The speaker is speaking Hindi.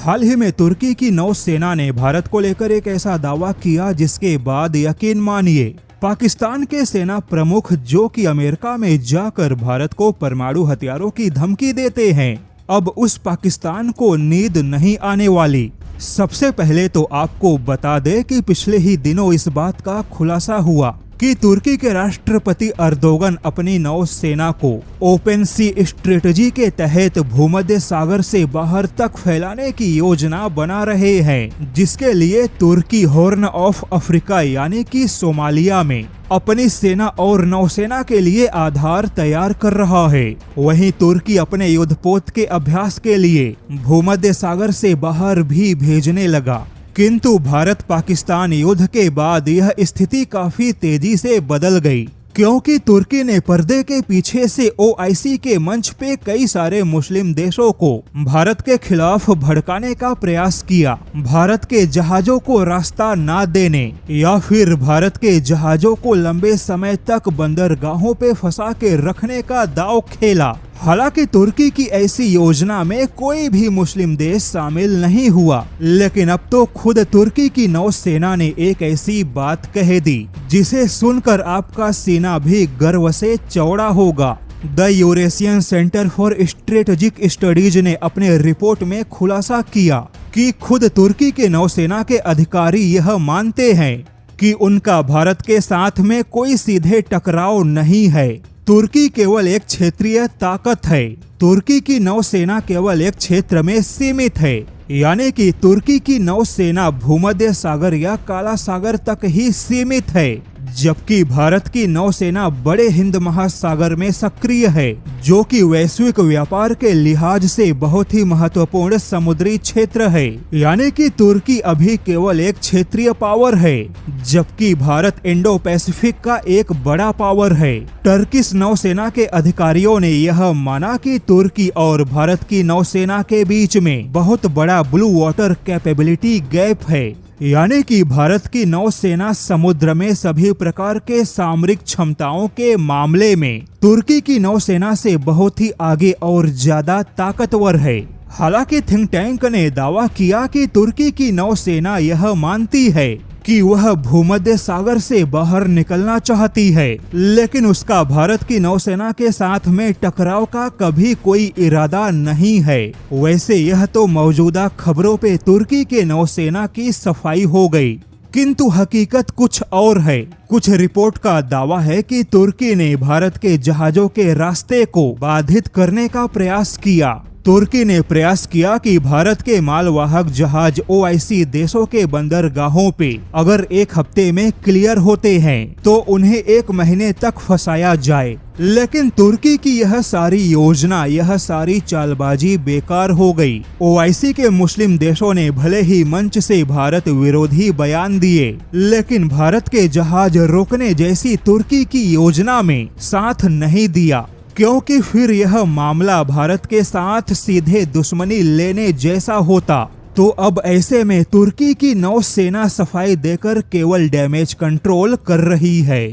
हाल ही में तुर्की की नौसेना ने भारत को लेकर एक ऐसा दावा किया जिसके बाद यकीन मानिए पाकिस्तान के सेना प्रमुख जो कि अमेरिका में जाकर भारत को परमाणु हथियारों की धमकी देते हैं, अब उस पाकिस्तान को नींद नहीं आने वाली। सबसे पहले तो आपको बता दें कि पिछले ही दिनों इस बात का खुलासा हुआ कि तुर्की के राष्ट्रपति अर्दोगन अपनी नौसेना को ओपन सी स्ट्रेटजी के तहत भूमध्य सागर से बाहर तक फैलाने की योजना बना रहे हैं, जिसके लिए तुर्की हॉर्न ऑफ अफ्रीका यानी कि सोमालिया में अपनी सेना और नौसेना के लिए आधार तैयार कर रहा है। वहीं तुर्की अपने युद्धपोत के अभ्यास के लिए भूमध्य सागर से बाहर भी भेजने लगा, किंतु भारत पाकिस्तान युद्ध के बाद यह स्थिति काफी तेजी से बदल गई, क्योंकि तुर्की ने पर्दे के पीछे से ओआईसी के मंच पे कई सारे मुस्लिम देशों को भारत के खिलाफ भड़काने का प्रयास किया। भारत के जहाजों को रास्ता ना देने या फिर भारत के जहाजों को लंबे समय तक बंदरगाहों पे फंसा के रखने का दांव खेला। हालांकि तुर्की की ऐसी योजना में कोई भी मुस्लिम देश शामिल नहीं हुआ, लेकिन अब तो खुद तुर्की की नौसेना ने एक ऐसी बात कह दी जिसे सुनकर आपका सीना भी गर्व से चौड़ा होगा। The Eurasian centre for strategic studies ने अपने रिपोर्ट में खुलासा किया कि खुद तुर्की के नौसेना के अधिकारी यह मानते हैं कि उनका भारत के साथ में कोई सीधे टकराव नहीं है। तुर्की केवल एक क्षेत्रीय ताकत है। तुर्की की नौसेना केवल एक क्षेत्र में सीमित है, यानी कि तुर्की की नौसेना भूमध्य सागर या काला सागर तक ही सीमित है, जबकि भारत की नौसेना बड़े हिंद महासागर में सक्रिय है, जो कि वैश्विक व्यापार के लिहाज से बहुत ही महत्वपूर्ण समुद्री क्षेत्र है। यानी कि तुर्की अभी केवल एक क्षेत्रीय पावर है, जबकि भारत इंडो पैसिफिक का एक बड़ा पावर है। टर्किश नौसेना के अधिकारियों ने यह माना कि तुर्की और भारत की नौसेना के बीच में बहुत बड़ा ब्लू वाटर कैपेबिलिटी गैप है, यानी कि भारत की नौसेना समुद्र में सभी प्रकार के सामरिक क्षमताओं के मामले में तुर्की की नौसेना से बहुत ही आगे और ज्यादा ताकतवर है। हालांकि थिंक टैंक ने दावा किया कि तुर्की की नौसेना यह मानती है कि वह भूमध्य सागर से बाहर निकलना चाहती है, लेकिन उसका भारत की नौसेना के साथ में टकराव का कभी कोई इरादा नहीं है। वैसे यह तो मौजूदा खबरों पे तुर्की के नौसेना की सफाई हो गई, किंतु हकीकत कुछ और है। कुछ रिपोर्ट का दावा है कि तुर्की ने भारत के जहाजों के रास्ते को बाधित करने का प्रयास किया। तुर्की ने प्रयास किया कि भारत के मालवाहक जहाज ओआईसी देशों के बंदरगाहों पे अगर एक हफ्ते में क्लियर होते हैं तो उन्हें एक महीने तक फंसाया जाए, लेकिन तुर्की की यह सारी योजना, यह सारी चालबाजी बेकार हो गई। ओआईसी के मुस्लिम देशों ने भले ही मंच से भारत विरोधी बयान दिए, लेकिन भारत के जहाज रोकने जैसी तुर्की की योजना में साथ नहीं दिया, क्योंकि फिर यह मामला भारत के साथ सीधे दुश्मनी लेने जैसा होता। तो अब ऐसे में तुर्की की नौसेना सफाई देकर केवल डैमेज कंट्रोल कर रही है।